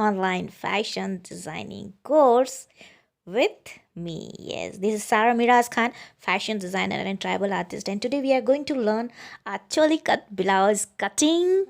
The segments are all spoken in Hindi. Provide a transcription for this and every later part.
online fashion designing course with me. Yes, this is Sarah Miraz Khan, fashion designer and tribal artist, and today we are going to learn a choli cut blouse cutting,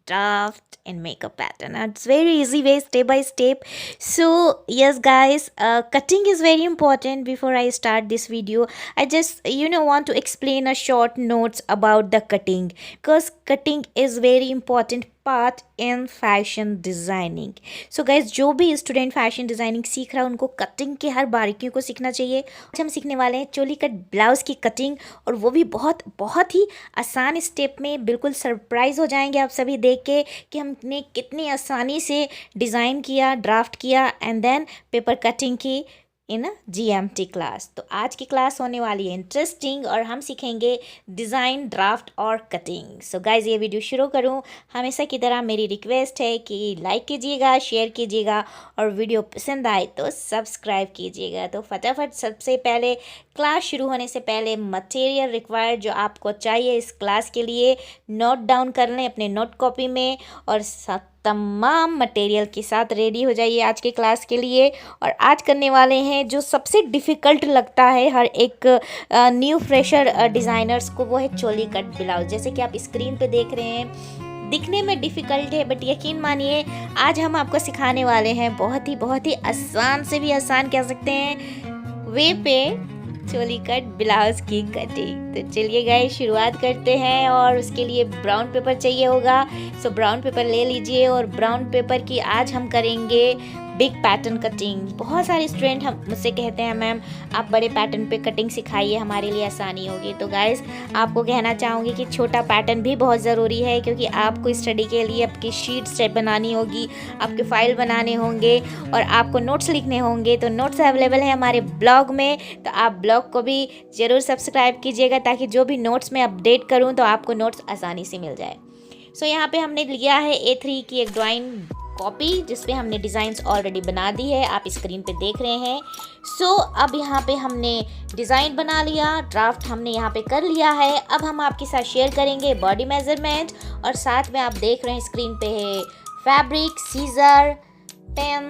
draft, and makeup pattern. And it's very easy way, step by step. So yes, guys, cutting is very important. Before I start this video, I just want to explain a short notes about the cutting, because cutting is very important part in fashion designing. So guys, जो भी स्टूडेंट फैशन डिज़ाइनिंग सीख रहा है उनको कटिंग के हर बारीकियों को सीखना चाहिए. आज हम सीखने वाले हैं चोली कट ब्लाउज़ की कटिंग, और वो भी बहुत बहुत ही आसान स्टेप में. बिल्कुल सरप्राइज़ हो जाएंगे आप सभी देख के कि हमने कितनी आसानी से डिज़ाइन किया, ड्राफ्ट किया एंड देन पेपर कटिंग की इन GMT क्लास. तो आज की क्लास होने वाली है इंटरेस्टिंग, और हम सीखेंगे डिज़ाइन, ड्राफ्ट और कटिंग. सो गाइज, ये वीडियो शुरू करूँ हमेशा की तरह मेरी रिक्वेस्ट है कि लाइक कीजिएगा, शेयर कीजिएगा, और वीडियो पसंद आए तो सब्सक्राइब कीजिएगा. तो फटाफट सबसे पहले क्लास शुरू होने से पहले मटेरियल रिक्वायर्ड जो आपको चाहिए इस क्लास के लिए नोट डाउन कर लें अपने नोट कॉपी में, और तमाम मटेरियल के साथ रेडी हो जाइए आज के क्लास के लिए. और आज करने वाले हैं जो सबसे डिफ़िकल्ट लगता है हर एक न्यू फ्रेशर डिज़ाइनर्स को, वो है चोली कट ब्लाउज. जैसे कि आप स्क्रीन पे देख रहे हैं, दिखने में डिफ़िकल्ट है, बट यकीन मानिए आज हम आपको सिखाने वाले हैं बहुत ही आसान से भी आसान कह सकते हैं वे पे चोली कट ब्लाउज़ की कटिंग. तो चलिए गाइस, शुरुआत करते हैं. और उसके लिए ब्राउन पेपर चाहिए होगा. सो ब्राउन पेपर ले लीजिए, और ब्राउन पेपर की आज हम करेंगे बिग पैटर्न कटिंग. बहुत सारे स्टूडेंट हम मुझसे कहते हैं मैम आप बड़े पैटर्न पे कटिंग सिखाइए, हमारे लिए आसानी होगी. तो गाइस, आपको कहना चाहूँगी कि छोटा पैटर्न भी बहुत ज़रूरी है, क्योंकि आपको स्टडी के लिए आपकी शीट सेट बनानी होगी, आपके फाइल बनाने होंगे, और आपको नोट्स लिखने होंगे. तो नोट्स अवेलेबल है हमारे ब्लॉग में, तो आप ब्लॉग को भी ज़रूर सब्सक्राइब कीजिएगा, ताकि जो भी नोट्स मैं अपडेट करूँ तो आपको नोट्स आसानी से मिल जाए. सो यहाँ पे हमने लिया है A3 की एक ड्राइंग कॉपी, जिसपे हमने डिज़ाइंस ऑलरेडी बना दी है, आप स्क्रीन पे देख रहे हैं. सो अब यहाँ पे हमने डिज़ाइन बना लिया, ड्राफ्ट हमने यहाँ पे कर लिया है. अब हम आपके साथ शेयर करेंगे बॉडी मेजरमेंट, और साथ में आप देख रहे हैं स्क्रीन पे है fabric, scissor, pen,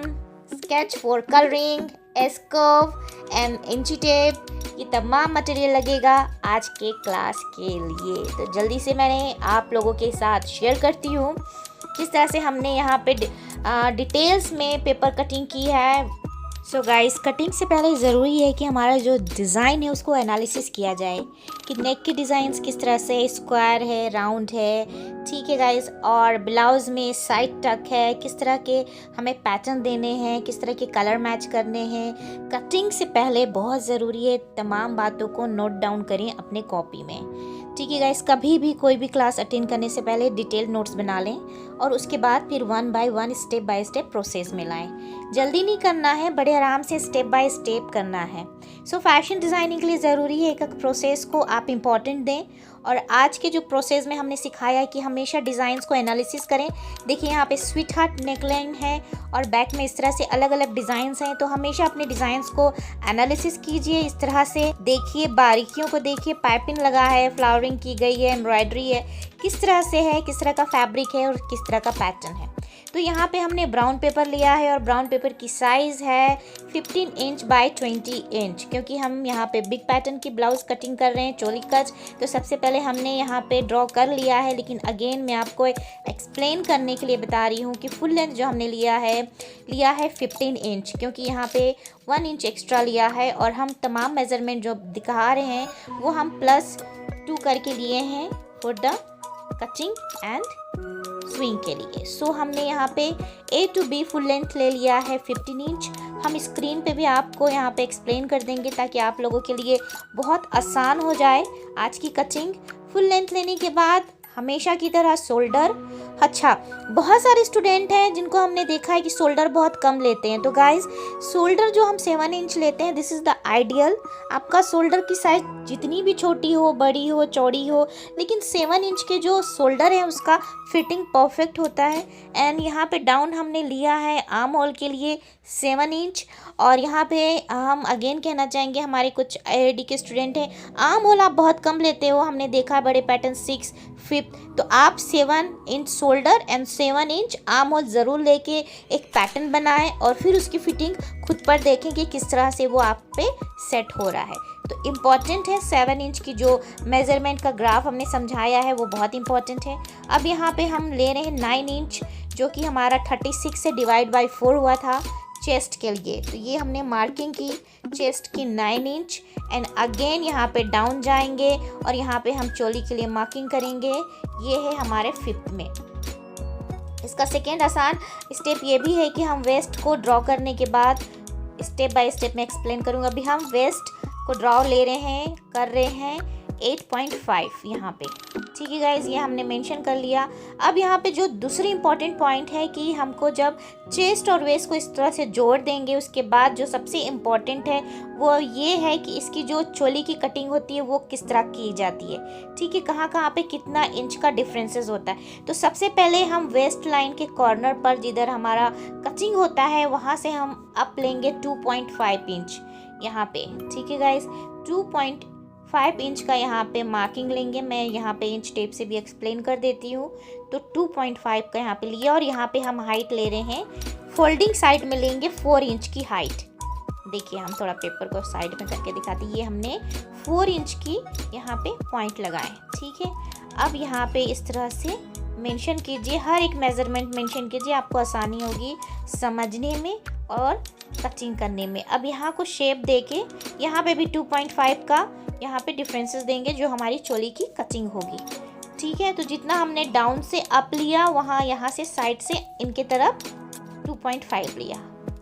sketch for colouring, S curve and इंची टेप. ये तमाम मटेरियल लगेगा आज के क्लास के लिए. तो जल्दी से मैंने आप लोगों के साथ शेयर करती हूँ किस तरह से हमने यहाँ पे डिटेल्स में पेपर कटिंग की है. सो गाइस, कटिंग से पहले ज़रूरी है कि हमारा जो डिज़ाइन है उसको एनालिसिस किया जाए कि नेक के डिज़ाइंस किस तरह से, स्क्वायर है, राउंड है, ठीक है गाइस, और ब्लाउज़ में साइड टक है, किस तरह के हमें पैटर्न देने हैं, किस तरह के कलर मैच करने हैं. कटिंग से पहले बहुत ज़रूरी है तमाम बातों को नोट डाउन करें अपने कॉपी में, ठीक है गाइस. कभी भी कोई भी क्लास अटेंड करने से पहले डिटेल नोट्स बना लें, और उसके बाद फिर 1 by 1 step by step process में लाएं. जल्दी नहीं करना है, बड़े आराम से स्टेप बाय स्टेप करना है. सो फैशन डिज़ाइनिंग के लिए ज़रूरी है एक प्रोसेस को आप इम्पॉर्टेंट दें. और आज के जो प्रोसेस में हमने सिखाया है कि हमेशा डिज़ाइंस को एनालिसिस करें. देखिए यहाँ पे स्वीट हार्ट नेकलाइन है, और बैक में इस तरह से अलग अलग डिज़ाइंस हैं. तो हमेशा अपने डिज़ाइंस को एनालिसिस कीजिए इस तरह से. देखिए बारीकियों को, देखिए पाइपिंग लगा है, फ्लावरिंग की गई है, एम्ब्रॉयडरी है, किस तरह से है, किस तरह का फैब्रिक है, और किस तरह का पैटर्न है. तो यहाँ पे हमने ब्राउन पेपर लिया है, और ब्राउन पेपर की साइज़ है 15 इंच बाय 20 इंच, क्योंकि हम यहाँ पे बिग पैटर्न की ब्लाउज़ कटिंग कर रहे हैं, चोली कट. तो सबसे पहले हमने यहाँ पे ड्रॉ कर लिया है, लेकिन अगेन मैं आपको एक्सप्लेन करने के लिए बता रही हूँ कि फुल लेंथ जो हमने लिया है 15 इंच, क्योंकि यहाँ पे 1 इंच एक्स्ट्रा लिया है. और हम तमाम मेज़रमेंट जो दिखा रहे हैं वो हम +2 करके लिए हैं for the cutting and swing के लिए. सो हमने यहाँ पे A to B full length ले लिया है 15 इंच. हम स्क्रीन पे भी आपको यहाँ पे एक्सप्लेन कर देंगे, ताकि आप लोगों के लिए बहुत आसान हो जाए आज की कटिंग. फुल लेंथ लेने के बाद हमेशा की तरह शोल्डर. अच्छा, बहुत सारे स्टूडेंट हैं जिनको हमने देखा है कि शोल्डर बहुत कम लेते हैं. तो गाइस, शोल्डर जो हम 7 इंच लेते हैं, दिस इज़ द आइडियल. आपका शोल्डर की साइज जितनी भी छोटी हो, बड़ी हो, चौड़ी हो, लेकिन 7 इंच के जो शोल्डर है उसका फिटिंग परफेक्ट होता है. एंड यहाँ पे डाउन हमने लिया है आर्म होल के लिए 7 इंच. और यहाँ पे हम अगेन कहना चाहेंगे, हमारे कुछ IIT के स्टूडेंट हैं, आर्म होल आप बहुत कम लेते हो, हमने देखा बड़े पैटर्न 6, फिफ्थ, तो आप 7 inch shoulder and 7 inch arm hole ज़रूर लेके एक पैटर्न बनाएं और फिर उसकी फिटिंग खुद पर देखें कि किस तरह से वो आप पे सेट हो रहा है। तो इम्पॉर्टेंट है 7 इंच की जो मेज़रमेंट का ग्राफ हमने समझाया है वो बहुत इंपॉर्टेंट है। अब यहाँ पे हम ले रहे हैं 9 इंच जो कि हमारा 36 से डिवाइड बाई 4 हुआ था चेस्ट के लिए। तो ये हमने मार्किंग की चेस्ट की 9 इंच एंड अगेन यहाँ पे डाउन जाएंगे और यहाँ पे हम चोली के लिए मार्किंग करेंगे। ये है हमारे 5th में। इसका सेकेंड आसान स्टेप ये भी है कि हम वेस्ट को ड्रॉ करने के बाद स्टेप बाय स्टेप में एक्सप्लेन करूँगा। अभी हम वेस्ट को ड्रॉ ले रहे हैं, कर रहे हैं 8.5 यहाँ पे, ठीक है गाइज, ये हमने मेंशन कर लिया। अब यहाँ पे जो दूसरी इंपॉर्टेंट पॉइंट है कि हमको जब चेस्ट और वेस्ट को इस तरह से जोड़ देंगे उसके बाद जो सबसे इम्पॉर्टेंट है वो ये है कि इसकी जो चोली की कटिंग होती है वो किस तरह की जाती है, ठीक है, कहाँ कहाँ पे कितना इंच का डिफरेंसेस होता है। तो सबसे पहले हम वेस्ट लाइन के कॉर्नर पर जिधर हमारा कटिंग होता है वहाँ से हम अप लेंगे 2.5 इंच यहाँ पे, ठीक है गाइज, 2.5 इंच का यहाँ पे मार्किंग लेंगे। मैं यहाँ पे इंच टेप से भी एक्सप्लेन कर देती हूँ। तो 2.5 का यहाँ पे लिया और यहाँ पे हम हाइट ले रहे हैं, फोल्डिंग साइड में लेंगे 4 इंच की हाइट। देखिए हम थोड़ा पेपर को साइड में करके दिखाते हैं। ये हमने 4 इंच की यहाँ पे पॉइंट लगाए, ठीक है। अब यहाँ पे इस तरह से मेंशन कीजिए, हर एक मेजरमेंट मेंशन कीजिए, आपको आसानी होगी समझने में और कटिंग करने में। अब यहाँ को शेप देके यहाँ पे भी 2.5 का यहाँ पे डिफरेंसेस देंगे जो हमारी चोली की कटिंग होगी, ठीक है। तो जितना हमने डाउन से अप लिया वहाँ यहाँ से साइड से इनके तरफ 2.5 लिया,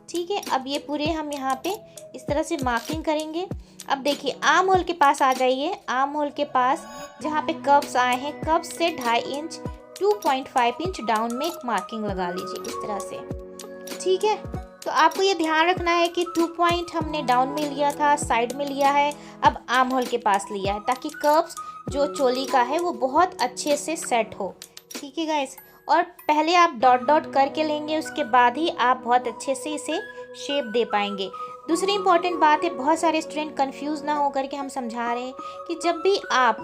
ठीक है। अब ये पूरे हम यहाँ पे इस तरह से मार्किंग करेंगे। अब देखिए आर्म होल के पास आ जाइए, आर्म होल के पास जहाँ पे कर्व्स आए हैं, कर्व्स से 2.5 इंच 2.5 इंच डाउन में एक मार्किंग लगा लीजिए इस तरह से, ठीक है। तो आपको ये ध्यान रखना है कि 2 पॉइंट हमने डाउन में लिया था, साइड में लिया है, अब आर्म होल के पास लिया है, ताकि कर्व्स जो चोली का है वो बहुत अच्छे से सेट हो, ठीक है गाइस। और पहले आप डॉट डॉट करके लेंगे, उसके बाद ही आप बहुत अच्छे से इसे शेप दे पाएंगे। दूसरी इंपॉर्टेंट बात है, बहुत सारे स्टूडेंट कंफ्यूज ना होकर के हम समझा रहे हैं कि जब भी आप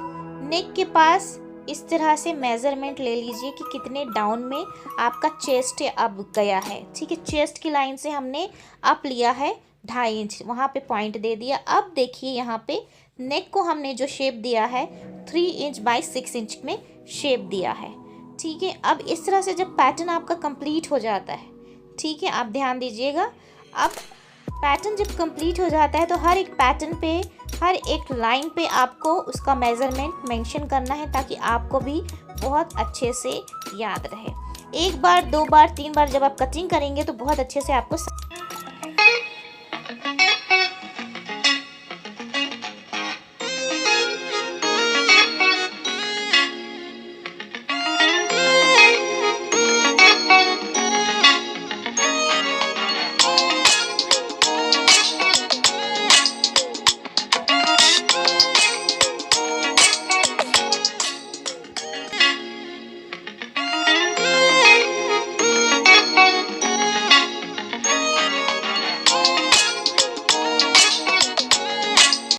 नेक के पास इस तरह से मेज़रमेंट ले लीजिए कि कितने डाउन में आपका चेस्ट अब गया है, ठीक है। चेस्ट की लाइन से हमने अप लिया है 2.5 इंच, वहाँ पे पॉइंट दे दिया। अब देखिए यहाँ पे नेक को हमने जो शेप दिया है 3 इंच बाई 6 इंच में शेप दिया है, ठीक है। अब इस तरह से जब पैटर्न आपका कंप्लीट हो जाता है, ठीक है, आप ध्यान दीजिएगा। अब पैटर्न जब कंप्लीट हो जाता है तो हर एक पैटर्न पे, हर एक लाइन पे आपको उसका मेज़रमेंट मेंशन करना है ताकि आपको भी बहुत अच्छे से याद रहे। 1 बार 2 बार 3 बार जब आप कटिंग करेंगे तो बहुत अच्छे से आपको